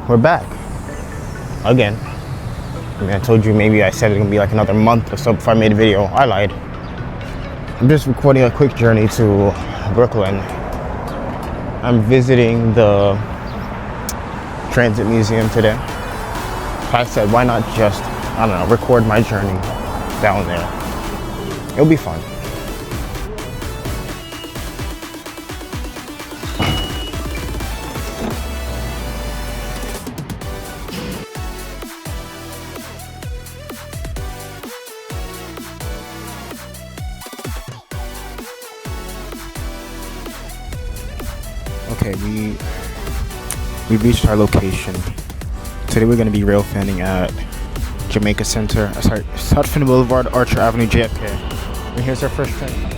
we're back again. I mean, I told you maybe I said it's gonna be like another month or so before I made a video. I lied. I'm just recording a quick journey to Brooklyn. I'm visiting the Transit Museum today. I said, why not just, I don't know, record my journey down there. It'll be fun. Okay, we reached our location. Today we're going to be railfanning at Jamaica Center, Sutphin Boulevard, Archer Avenue, JFK. And here's our first train.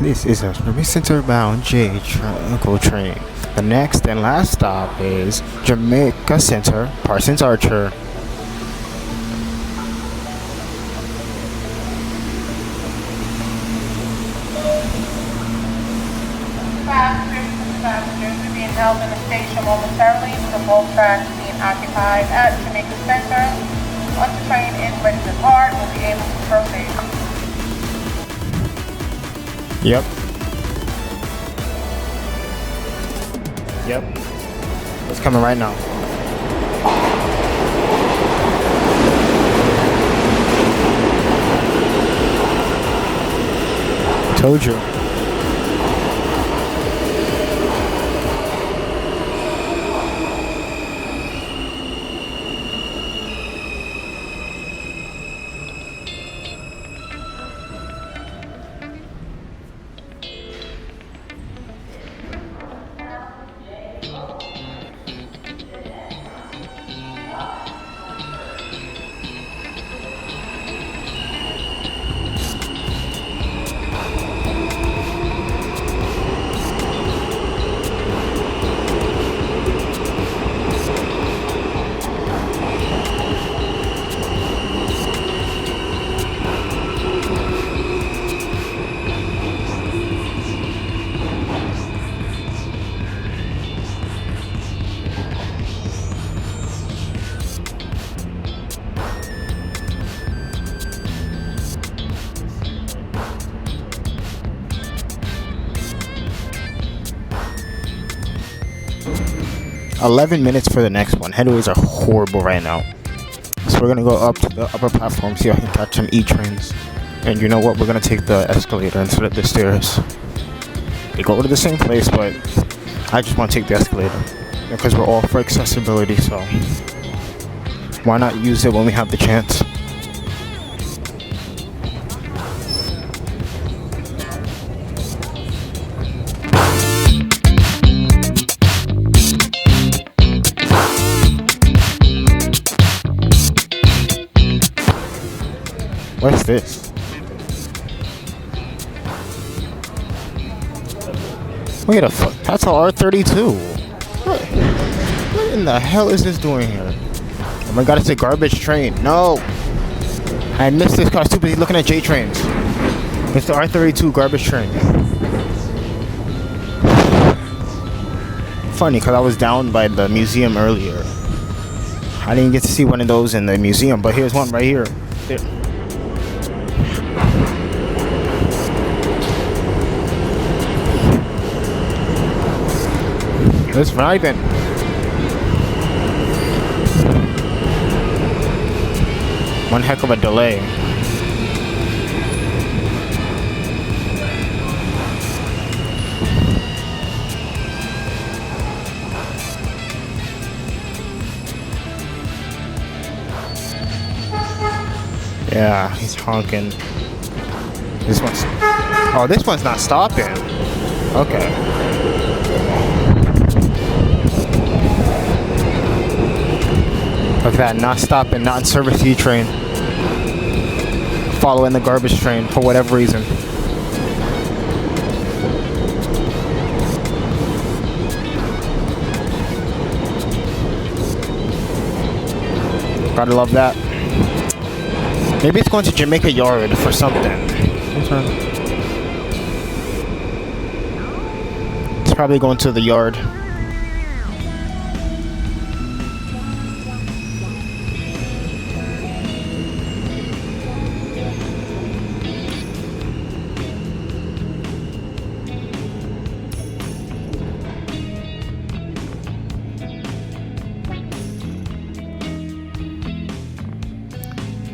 This is a Jamaica Center bound JFK train. The next and last stop is Jamaica Center, Parsons Archer. Passengers are being held in the station momentarily with the both tracks being occupied at Jamaica Center. Once the train is ready to depart, we'll be able to proceed. Yep. It's coming right now. Told you. $11 minutes for the next one. Headways are horrible right now. So we're gonna go up to the upper platform, see if I can catch some E-trains. And you know what? We're gonna take the escalator instead of the stairs. They go to the same place, but I just want to take the escalator because we're all for accessibility. So why not use it when we have the chance? What's this? Wait a fuck, that's a R32. What in the hell is this doing here? Oh my god, it's a garbage train. No! I missed this car. Stupid, he's looking at J trains. It's the R32 garbage train. Funny, because I was down by the museum earlier. I didn't get to see one of those in the museum, but here's one right here. There. It's vibing. One heck of a delay. Yeah, he's honking. This one's... Oh, this one's not stopping. Okay. Look at that, not stopping, not in service E train. Following the garbage train for whatever reason. Gotta love that. Maybe it's going to Jamaica Yard for something. It's probably going to the yard.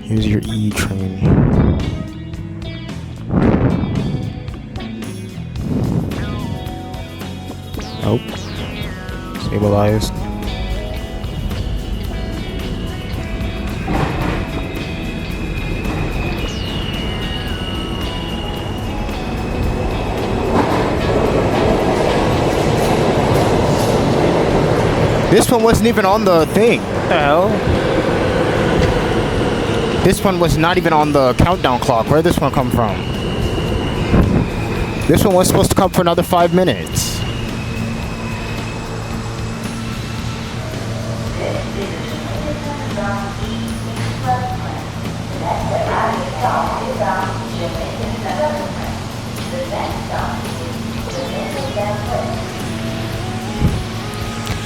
Here's your E train. Nope. Stabilized. This one wasn't even on the thing. What the hell? This one was not even on the countdown clock. Where did this one come from? This one was supposed to come for another 5 minutes.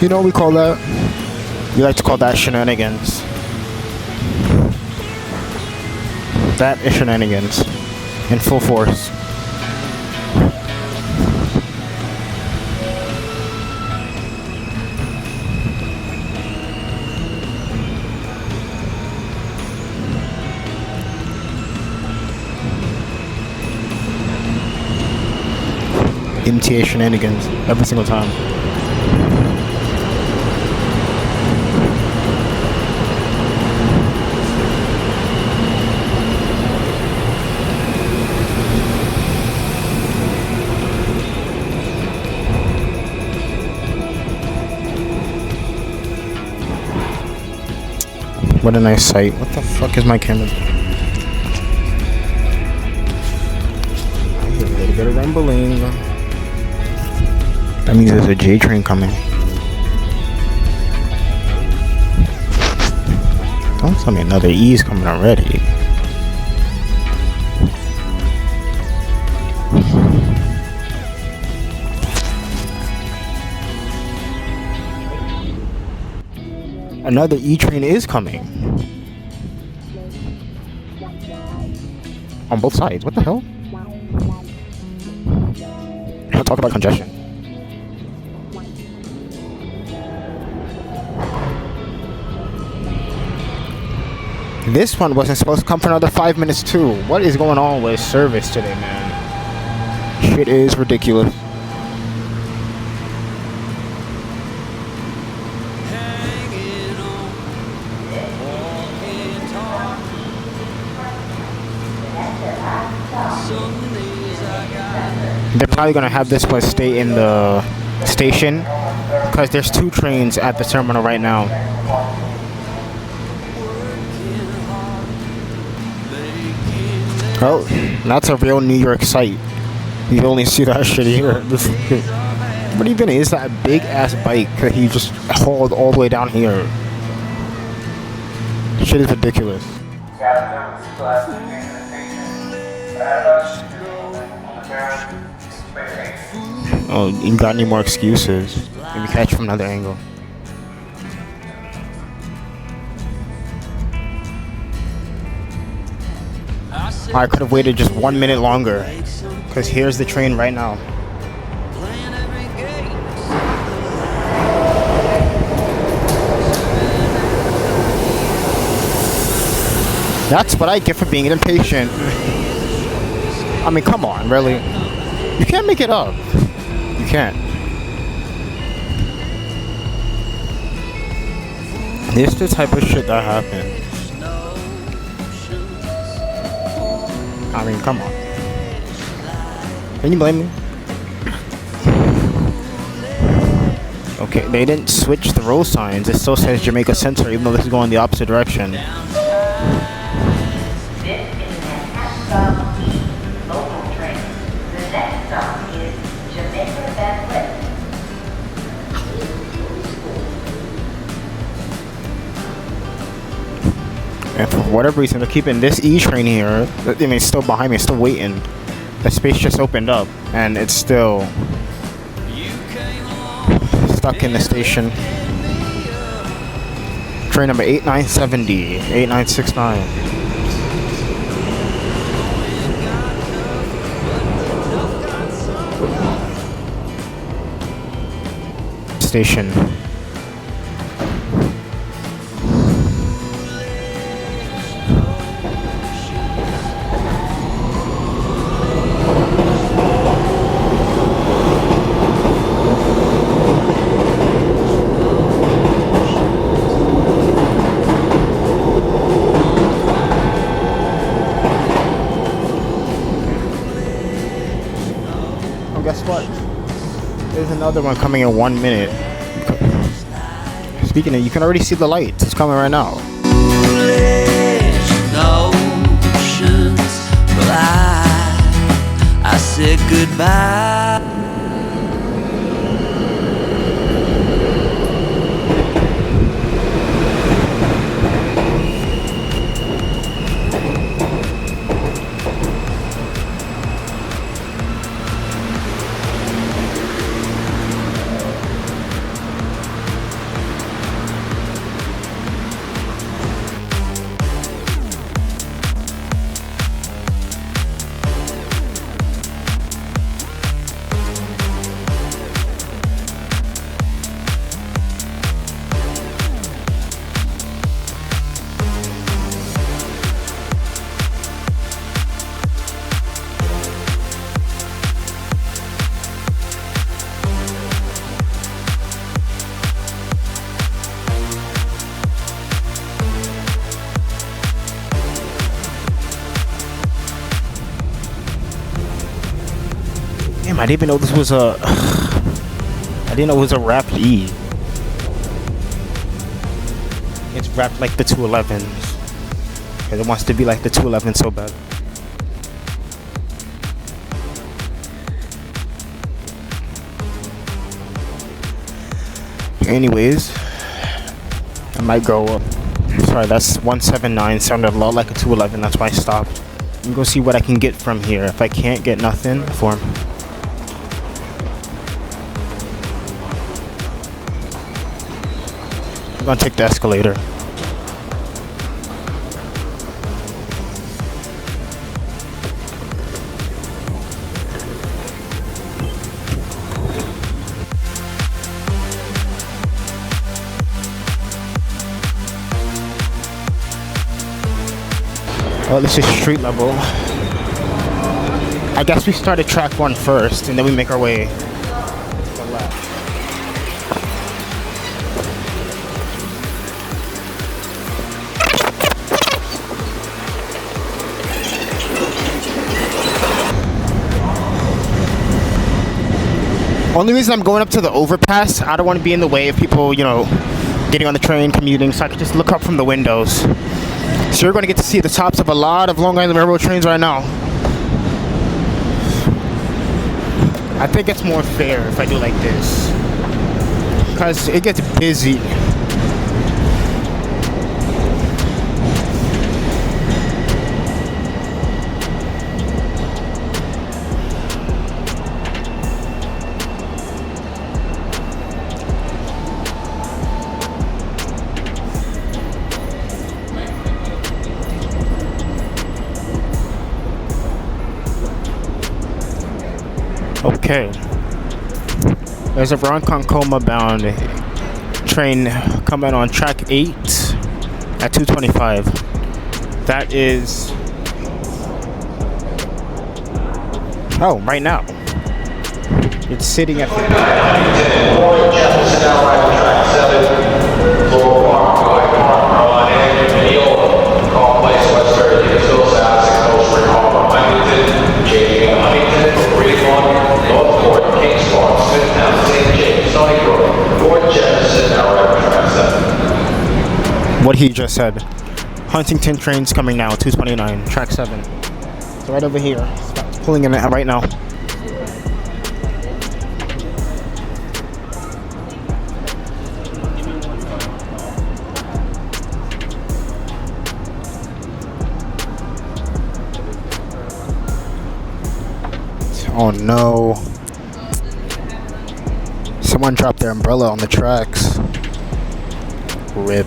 You know what we call that? We like to call that shenanigans. That is shenanigans in full force. MTA shenanigans every single time. What a nice sight. What the fuck is my camera? I hear a little bit of rumbling. That means there's a J train coming. Don't tell me another E is coming already. Another E train is coming. On both sides. What the hell? Talk about congestion. This one wasn't supposed to come for another 5 minutes too. What is going on with service today, man? Shit is ridiculous. They're probably gonna have this one stay in the station because there's 2 trains at the terminal right now. Oh, that's a real New York sight. You only see that shit here. What even is that big ass bike that he just hauled all the way down here? Shit is ridiculous. Oh, you got any more excuses? Maybe catch from another angle. I could have waited just 1 minute longer, because here's the train right now. That's what I get for being impatient. I mean, come on, really? You can't make it up. You can't. This is the type of shit that happens. I mean, come on. Can you blame me? Okay, they didn't switch the road signs. It still says Jamaica Center, even though this is going the opposite direction. This is Manhattan local train. The next stop is Jamaica Station. And for whatever reason, they're keeping this E train here. I mean, it's still behind me, it's still waiting. The space just opened up, and it's still stuck in the station. Train number 8970, 8969. Station. Guess what? There's another one coming in 1 minute. Speaking of, you can already see the lights. It's coming right now. I said goodbye. Damn, I didn't even know this was a... I didn't know it was a wrapped E. It's wrapped like the 211s. Because it wants to be like the 211 so bad. Anyways, I might go up. Sorry, that's 179. Sounded a lot like a 211. That's why I stopped. I'm gonna see what I can get from here. If I can't get nothing for him. I'm gonna take the escalator. Oh, this is street level. I guess we start at track 1 first, and then we make our way to the left. Only reason I'm going up to the overpass, I don't want to be in the way of people, you know, getting on the train, commuting, so I can just look up from the windows. So you're going to get to see the tops of a lot of Long Island Railroad trains right now. I think it's more fair if I do like this, because it gets busy. Okay, there's a Ronkonkoma bound train coming on track 8 at 2:25. That is, right now. It's sitting at Northport, Kingsport, Smithtown, St. James, Stony Brook, Fort said, Huntington train's coming now, 229, track 7. It's right over here. It's pulling in right now. Oh no. Someone dropped their umbrella on the tracks. RIP.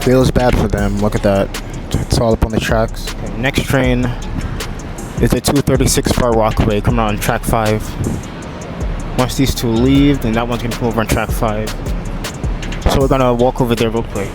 Feels bad for them. Look at that. It's all up on the tracks. Okay, next train is the 236 Far Rockaway coming on track 5. Once these two leave, then that one's gonna come over on track 5. So we're gonna walk over there real quick.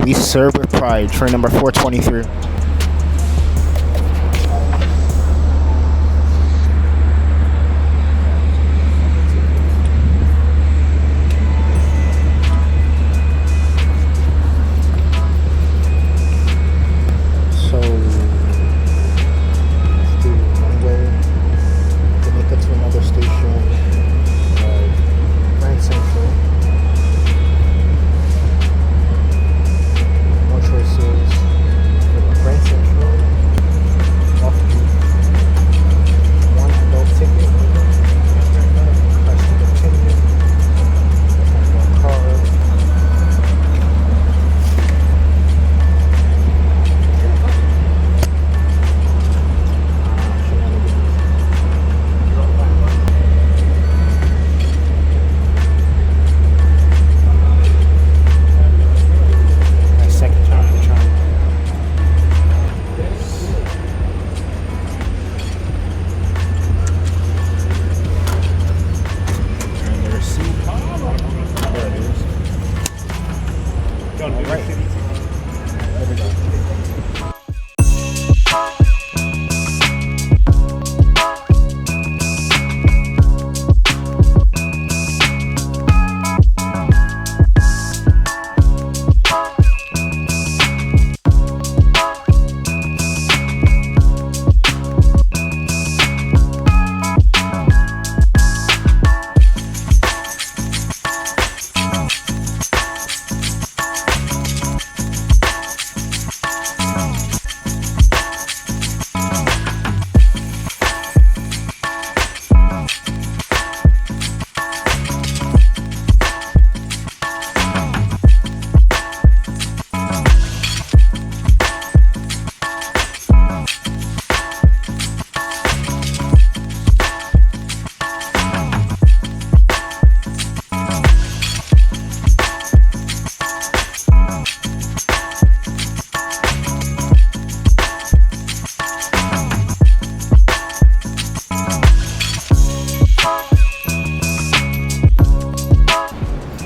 We serve with pride, train number 423. So, let's do one way, Jamaica to another station, Grand Central. Choices for Grand Central, off one adult ticket, price to continue, one card.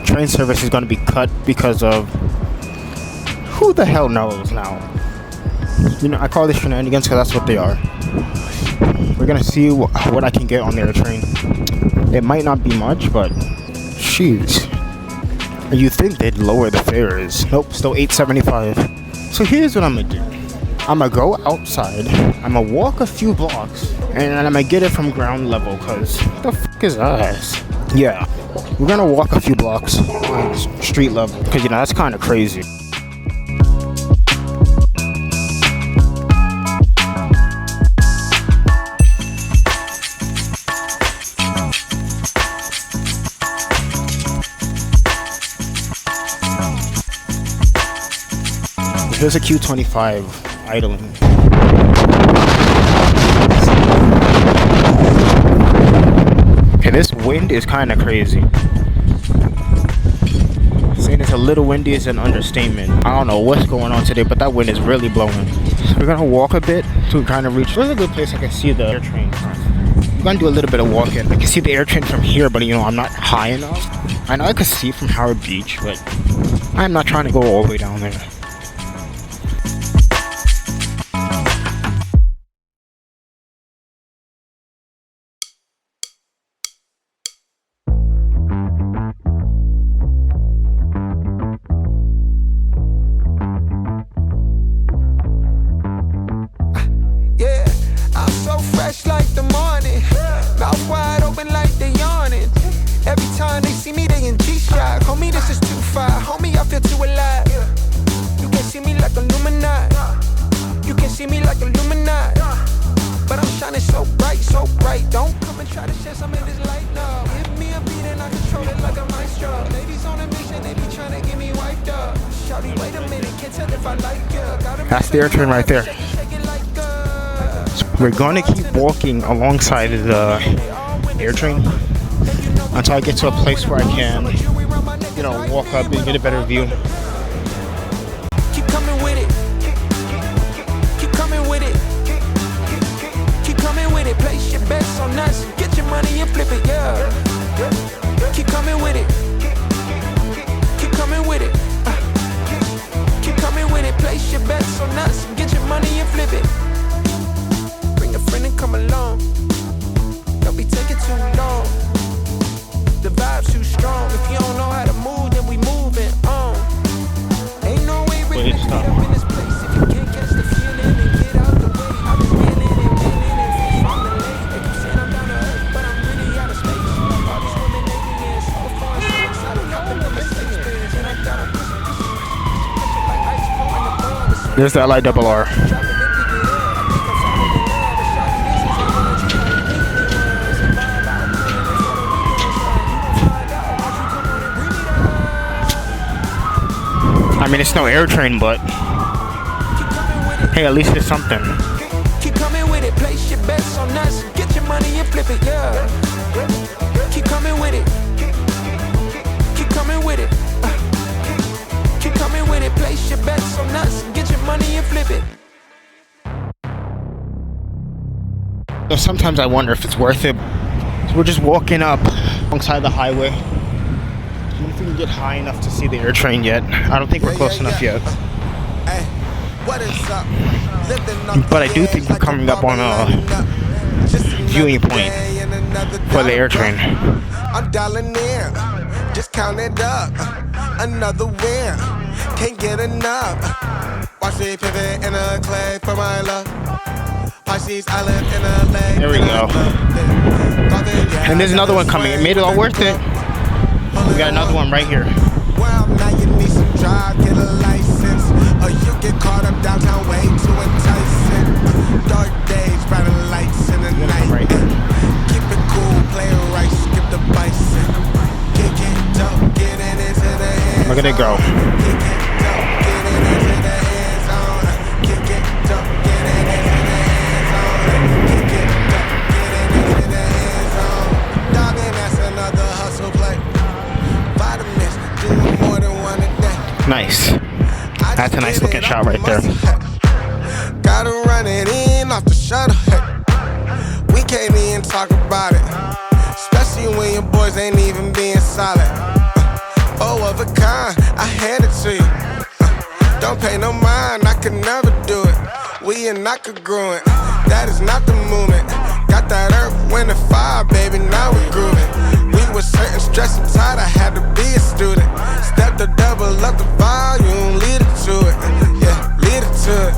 Train service is going to be cut because of who the hell knows now. You know, I call this shenanigans because that's what they are. We're going to see what I can get on the air train. It might not be much, but jeez. You think they'd lower the fares? Nope, still $8.75. So here's what I'm going to do. I'm going to go outside. I'm going to walk a few blocks. And I'm going to get it from ground level because the fuck is that? Yeah. We're gonna walk a few blocks on street level because, you know, that's kind of crazy. Here's a Q25 idling. Okay, this wind is kind of crazy. Saying it's a little windy is an understatement. I don't know what's going on today, but that wind is really blowing. So we're gonna walk a bit to kind of reach. There's a good place I can see the air train from. I'm gonna do a little bit of walking. I can see the air train from here, but you know, I'm not high enough. I know I could see from Howard Beach, but I'm not trying to go all the way down there. Yeah, I'm so fresh like the morning. Mouth wide open like they yawning. Every time they see me, they in G-Shock. Homie, this is too far. Homie, I feel too alive. You can see me like Illuminati. You can see me like Illuminati. But I'm shining so bright, so bright. Don't come and try to share some of this light, no. Give me a beat and I control it like a maestro. Ladies on a mission, they be trying to get me wiped up. Shawty, wait a minute, can't tell if I like you. That's the AirTrain right there. We're gonna keep walking alongside the AirTrain until I get to a place where I can, you know, walk up and get a better view. Keep coming with it. Keep coming with it. Keep coming with it. Place your bets on us. Get your money and flip it, yeah. Keep coming with it. Keep coming with it. Keep coming with it. Place your bets on us. Get your money and flip it. Bring a friend and come along. Don't be taking too long. The vibe's too strong. If you don't know how to move, then we moving on. Ain't no way we're gonna get up in this place if you can't catch the feeling and get out the way. I've been feeling and from the lake. They keep saying I'm down to earth, but I'm really out of space. All these women make me in so far and so excited. I've been the mistakes bins and I got them like ice pouring the blood. There's the LIRR. I mean, it's no AirTrain, but hey, at least it's something. Keep coming with it, place your bets on us. Get your money and flip it, yeah. Keep coming with it. Keep coming with it. Keep coming with it, place your bets on us. Get your money and flip it. So sometimes I wonder if it's worth it. So we're just walking up alongside the highway. I don't know if we can get high enough to see the AirTrain yet. I don't think we're close enough yet. But I do think we're coming up on a viewing point for the AirTrain. I'm dialing in, just count it up. Another win, can't get enough. Watch me pivot in a clay for my love. Pisces, I live in a lake. There we go. And there's another one coming. It made it all worth it. We got another one right here. Well, now you need some drive, get a license. Or you get caught up downtown way too enticing. Dark days, brighter lights in the night. Right. Keep it cool, play it right, skip the bison. Kick it dope, get into the end. Look at it go. Kick it dope, get into the end zone. Kick it dope, get into the end zone. Kick it dope, get into the end zone. Dogging, that's another hustle play. Vitamins, doing more than one a day. Nice. That's a nice looking shot right there. Gotta run it in off the shuttle. We can't even talk about it, especially when your boys ain't even being solid. Oh, of a kind, I hand it to you. Don't pay no mind, I could never do it. We and I could grow it. That is not the movement. Got that earth, wind, and fire, baby. Now we grooving. We were certain, stressed and tired. I had to be a student. Step to double up the volume, lead it to it. Yeah, lead it to it.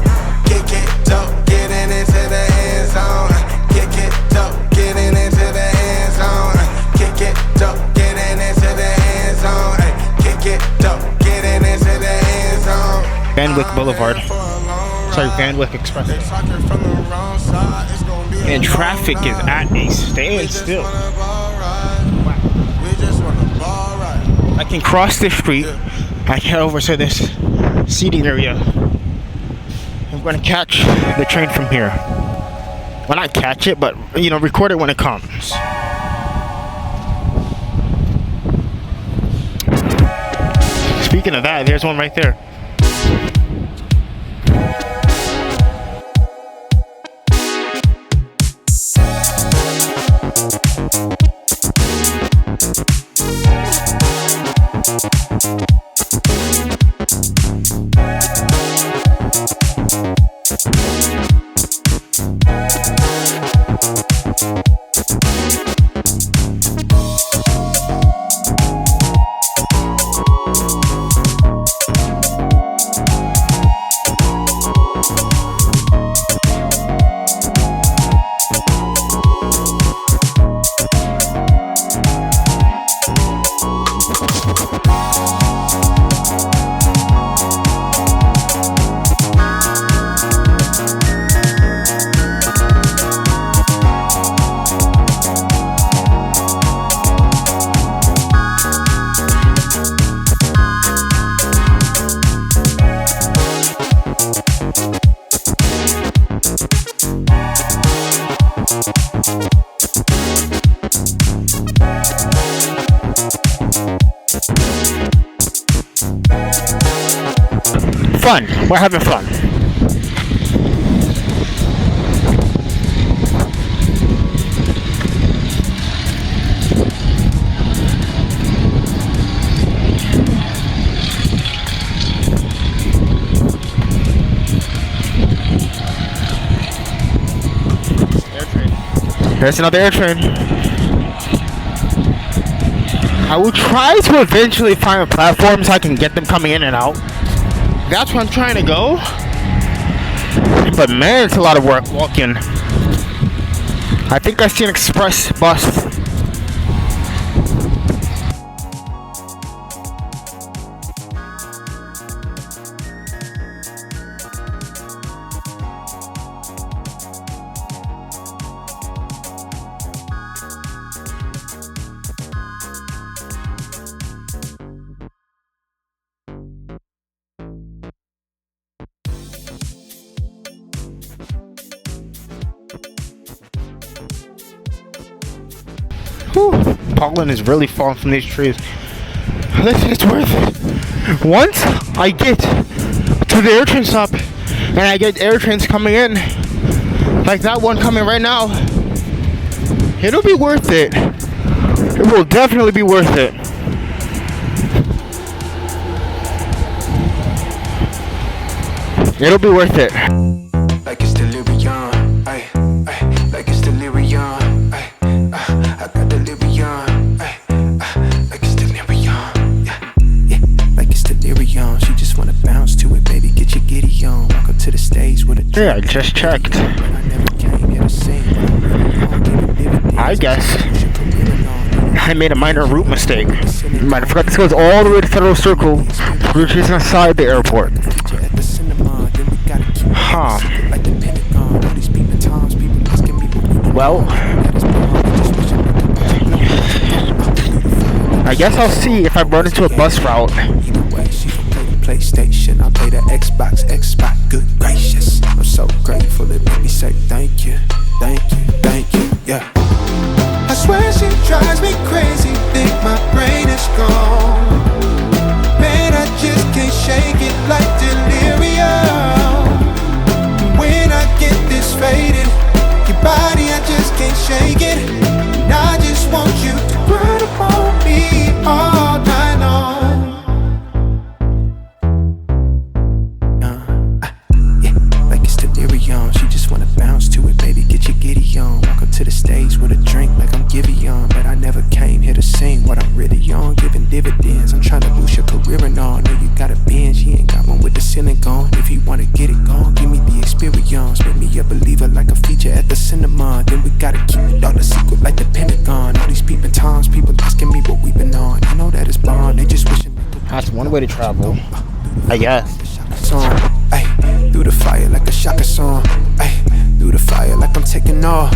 Kick it dope, getting into the end zone. Kick it dope, getting into the end zone. Kick it dope, getting into the end zone. Kick it dope, getting into the end zone. Van Wyck Boulevard. Sorry, Van Wyck Express. And traffic is at a standstill. I can cross this street. I can head over to this seating area. I'm going to catch the train from here. Well, not catch it, but, you know, record it when it comes. Speaking of that, there's one right there. Fun. We're having fun. There's another air train. I will try to eventually find a platform so I can get them coming in and out. That's where I'm trying to go. But man, it's a lot of work walking. I think I see an express bus. Whew, pollen is really falling from these trees. It's worth it. Once I get to the air train stop and I get air trains coming in, like that one coming right now, it'll be worth it. It will definitely be worth it. It'll be worth it. Like it's delirium, ay, ay, like it's delirium, ay, I got delirium, ay, like it's delirium, yeah, like it's delirium. She just wanna bounce to it, baby, get your giddy on. Welcome to the stage with a Yeah, I just checked. I never came here to sing, I guess I made a minor route mistake. I forgot this goes all the way to Federal Circle, which is inside the airport. Huh. Well, I guess I'll see if I run into a bus route. PlayStation, I play the Xbox, good gracious. I'm so grateful it made me say thank you, yeah. I swear she drives me crazy, think my brain is gone. Man, I just can't shake it like delirium. When I get this faded, your body, I just can't shake it. And I just want you to run upon me all night long. Yeah, like it's delirium. She just wanna bounce to it, baby, get your giddy on. Walk up to the stage with a drink like I'm Giveon. But I never came here to sing what I'm really on, giving dividends. I'm trying to boost your career and all. Know you got a binge, he ain't got one with the ceiling gone. If you wanna get it gone, give me the experience. Make me a believer like a feature at the cinema. Then we gotta keep it all a secret like the Pentagon. All these peeping toms, people asking me what we've been on. I know that it's bond, they just wishing they could. That's one way to travel, I guess. Song, ay, through the fire like a shaka song, ay, through the fire like I'm taking off,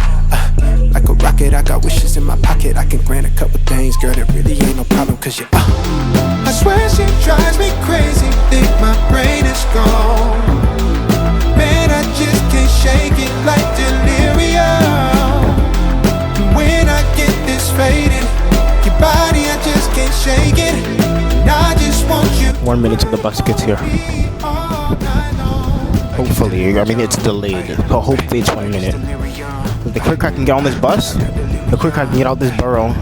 like a rocket. I got wishes in my pocket. I can grant a couple things, girl. There really ain't no problem, cause you I swear she drives me crazy, think my brain is gone. Man, I just can't shake it like delirium. When I get this faded, your body, I just can't shake it. And I just want you 1 minute till the bus gets here. Hopefully, I mean it's delayed, but hopefully it's 1 minute. The quicker I can get on this bus, the quicker I can get out this borough,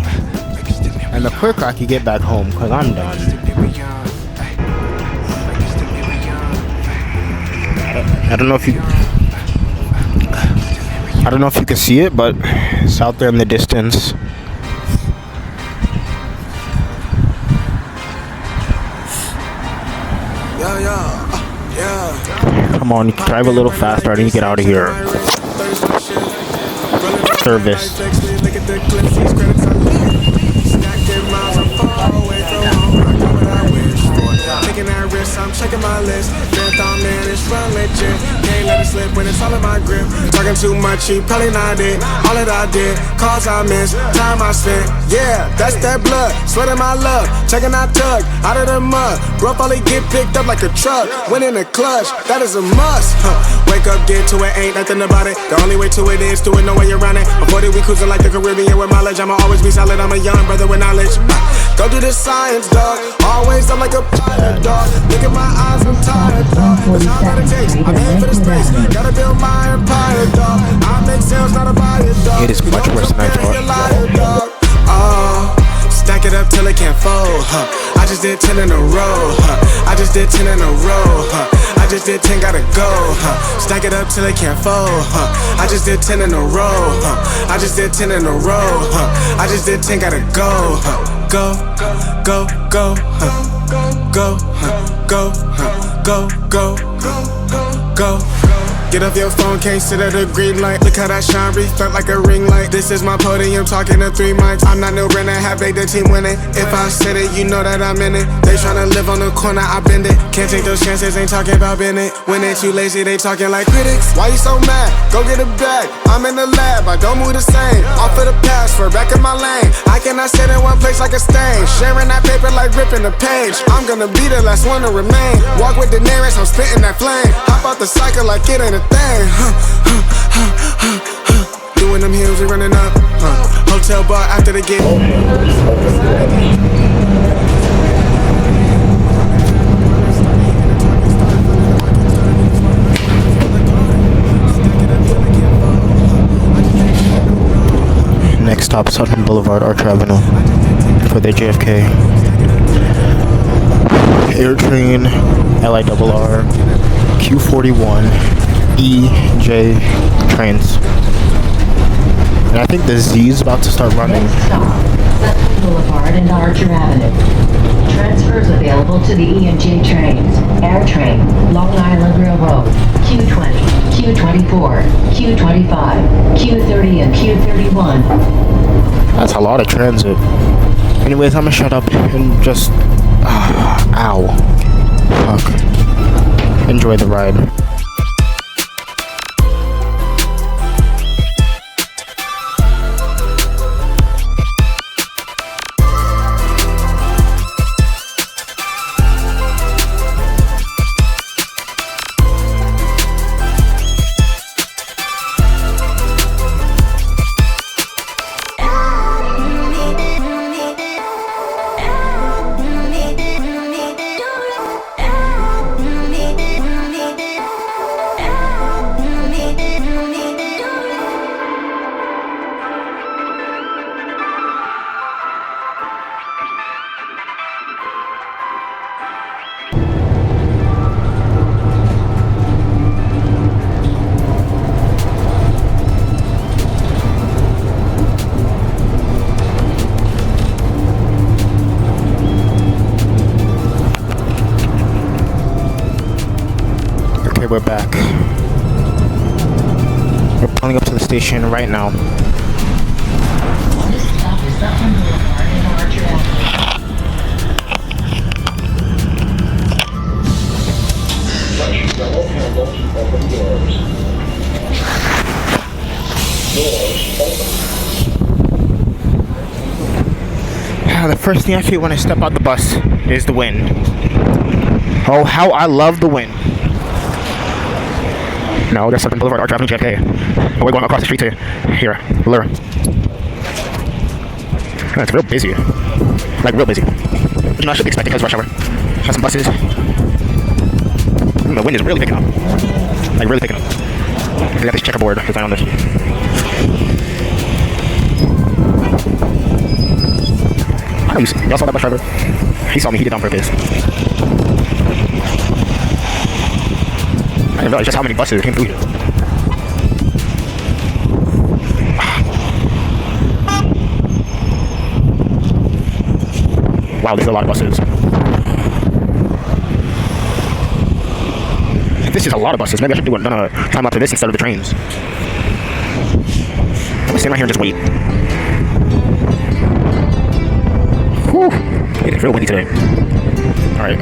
and the quicker I can get back home, cause I'm done. I don't know if you can see it, but it's out there in the distance. Come on, drive a little faster. I need to get out of here. Service. I'm checking my list. Marathon man is run legit. Can't let it slip when it's all in my grip. Talking too much, he probably not it. All that I did, calls I missed, time I spent. Yeah, that's that blood, sweating my love. Checking out tug, out of the mud. Rough only get picked up like a truck. Win in the clutch, that is a must. Wake up, get to it, ain't nothing about it. The only way to it is do it, no way around it. Avoid it, we cruising like the Caribbean with mileage. I'ma always be solid, I'm a young brother with knowledge. Go do the science, dog. Always I'm like a pilot, dog. Look at my eyes, I'm tired, dog. That's all that it takes. I'm heading for the space. Gotta build my empire, dog. I make sales, not a buyer, dog. It is much worse than I thought. Stack it up till it can't fold, I just did 10 in a row, I just did 10 in a row, I just did 10, gotta go, Stack it up till it can't fold, I just did 10 in a row, I just did 10 in a row, I just did 10, gotta go, go, go, go, go, go, go, go, go. Get off your phone, can't sit at a green light. Look how that shine reflect like a ring light. This is my podium, talking to 3 mics. I'm not no Brennan, have they the team winning. If I said it, you know that I'm in it. They tryna live on the corner, I bend it. Can't take those chances, ain't talking about Bennett. When they too lazy, they talking like critics. Why you so mad? Go get a bag. I'm in the lab, I don't move the same. Off of the password, back in my lane. I cannot sit in one place like a stain. Sharing that paper like ripping a page. I'm gonna be the last one to remain. Walk with the nearest, I'm spitting that flame. Hop out the cycle like it ain't a thing. Doing them hills, we running up. Hotel bar after the game. Next stop, Sutton Boulevard, Archer Avenue, for the JFK AirTrain LIRR Q41 EJ trains. And I think the Z is about to start running. Next stop, Sutton Boulevard and Archer Avenue. Transfers available to the EMJ trains. AirTrain, Long Island Railroad, Q20, Q24, Q25, Q30, and Q31. That's a lot of transit. Anyways, I'm gonna shut up and just... ow. Fuck. Enjoy the ride. We're back. We're pulling up to the station right now. This stop is Sutton Boulevard and Archer Avenue. Touch double handle to open doors. Doors open. The first thing I feel when I step out the bus is the wind. Oh, how I love the wind. No, that's Sutton Boulevard, Archer Avenue, JFK. Oh, we're going across the street to here, LIRR. Oh, it's real busy. Like, real busy. You know, I should be expecting because rush hour. Have some buses. The wind is really picking up. Like, really picking up. They got this checkerboard design on this. I know y'all saw that bus driver? He saw me, he did it on purpose. I didn't realize just how many buses came through here. Wow, there's a lot of buses. This is a lot of buses. Maybe I should do a time up to this instead of the trains. I'm gonna stand right here and just wait. Whew. It is real windy today. Alright.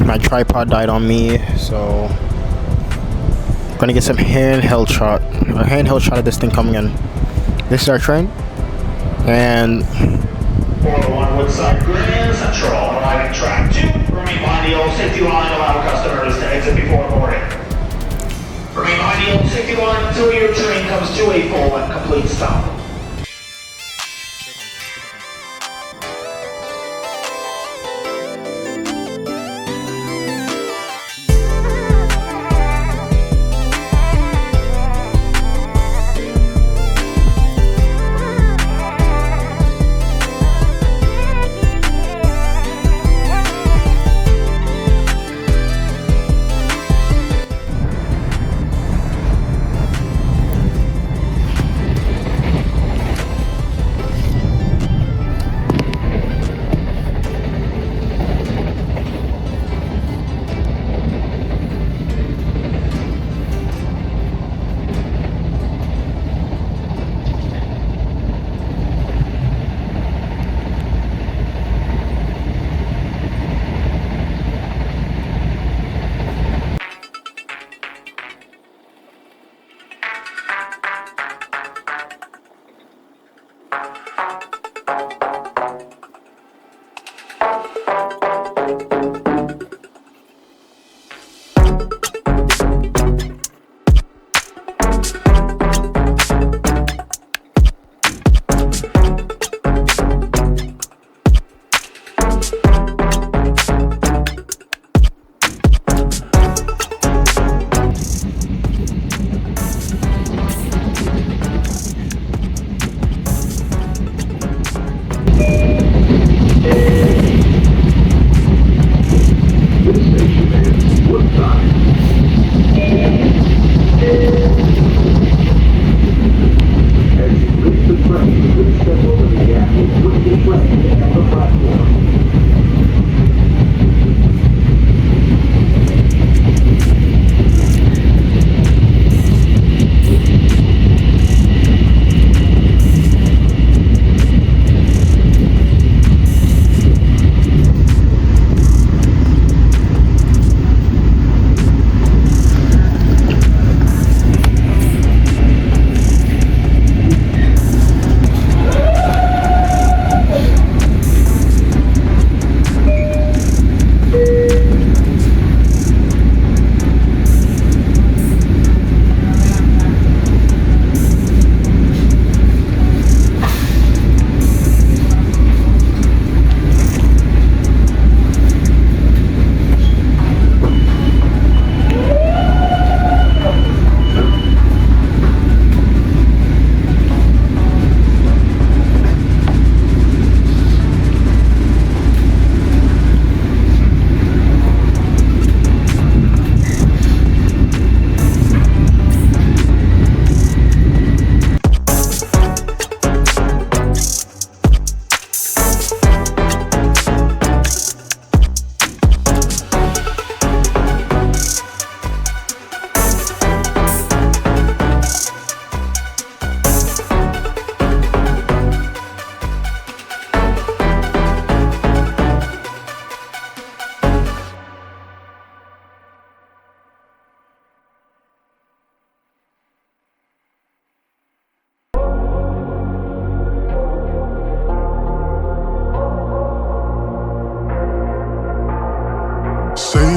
My tripod died on me, so I'm gonna get some handheld shot of this thing coming in. This is our train, and 401 Woodside Grand Central, arriving track 2. Remain behind the old safety line, allow customers to exit before boarding. Remain behind the old safety line until your train comes to a full and complete stop.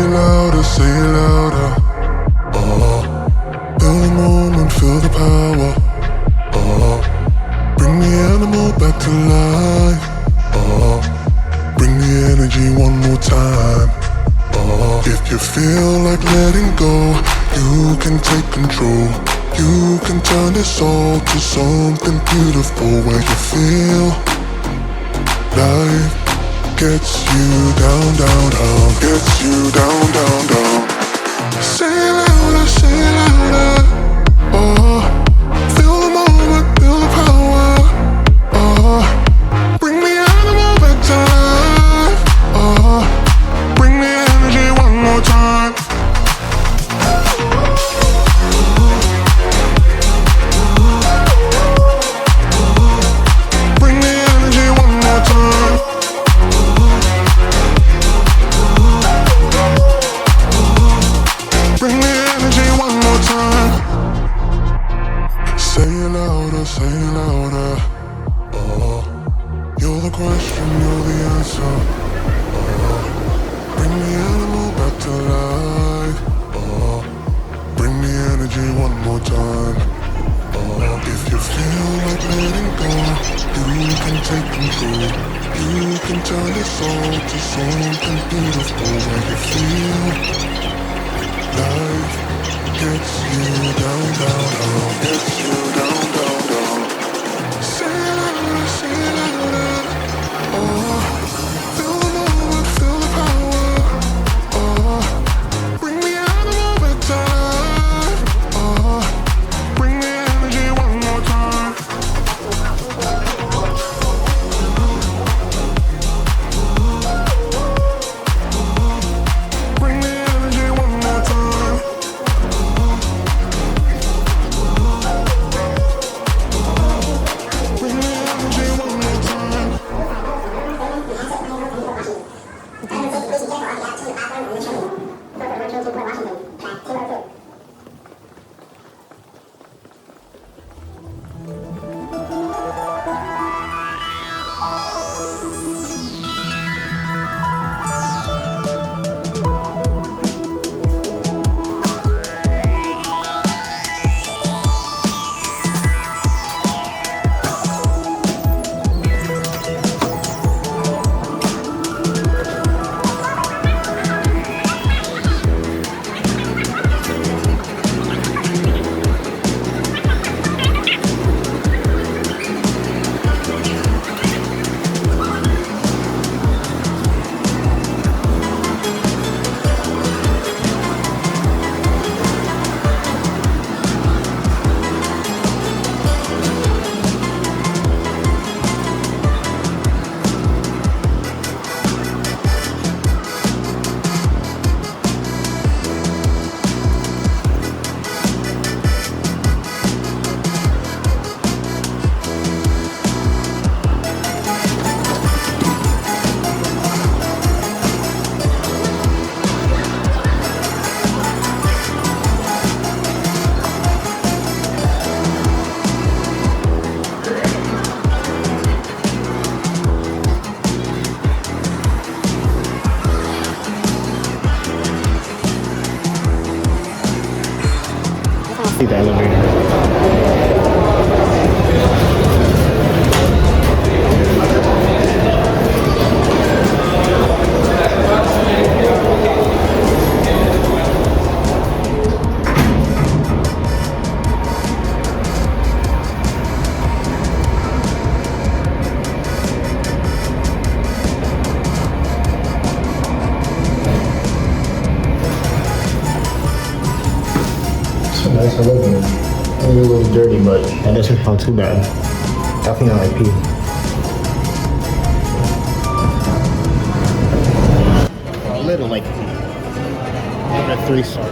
it louder, say it louder. Feel the moment, feel the power. Bring the animal back to life. Bring the energy one more time. If you feel like letting go, you can take control. You can turn this all to something beautiful, where you feel life gets you down, down, down, gets you down, down, down. Say it louder, say it louder. Feel the moment, feel the power. Bring the animal back to life. Bring the energy one more time. Bring the energy one more time. Bring the energy one more time. Say it louder, say it louder. You're the question, you're the answer. Bring the animal back to life. Bring the energy one more time. If you feel like letting go, you can take control. You can turn this all to something beautiful, where you feel life gets you down, down, down, gets you down, down, down. Say it louder, say it louder. Feel the moment, feel the power. Bring the animal back to life. Bring the energy one more time. Bring the energy one more time. Bring the energy one more time. See the elevator. Nice to live in. Maybe a little dirty, but that doesn't sound too bad. Definitely not like pee. A little like pee. Give it a 3-star.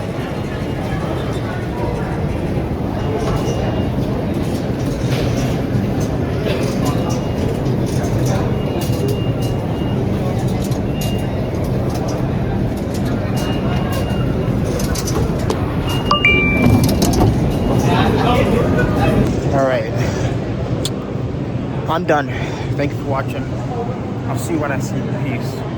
Alright, I'm done. Thank you for watching. I'll see you when I see you. Peace.